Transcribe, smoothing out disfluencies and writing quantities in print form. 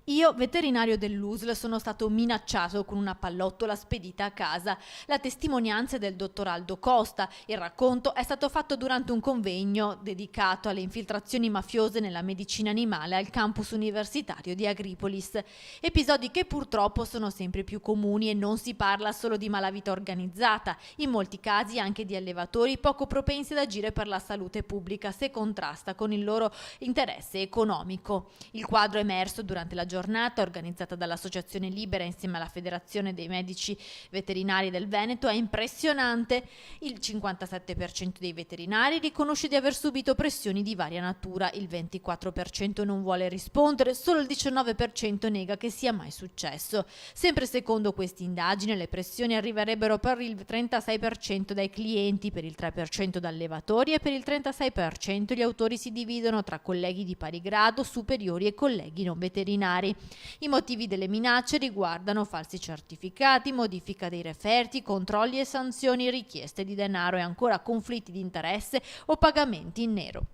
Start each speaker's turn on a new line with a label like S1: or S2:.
S1: Io, veterinario dell'USL, sono stato minacciato con una pallottola spedita a casa. La testimonianza è del dottor Aldo Costa. Il racconto è stato fatto durante un convegno dedicato alle infiltrazioni mafiose nella medicina animale al campus universitario di Agripolis. Episodi che purtroppo sono sempre più comuni e non si parla solo di malavita organizzata, in molti casi anche di allevatori poco propensi ad agire per la salute pubblica se contrasta con il loro interesse economico. Il quadro emerso durante la giornata organizzata dall'Associazione Libera insieme alla Federazione dei Medici Veterinari del Veneto è impressionante. Il 57% dei veterinari riconosce di aver subito pressioni di varia natura, il 24% non vuole rispondere, solo il 19% nega che sia mai successo. Sempre secondo questa indagine le pressioni arriverebbero per il 36% dai clienti, per il 3% da allevatori e per il 36% gli autori si dividono tra colleghi di pari grado, superiori e colleghi non veterinari. I motivi delle minacce riguardano falsi certificati, modifica dei referti, controlli e sanzioni, richieste di denaro e ancora conflitti di interesse o pagamenti in nero.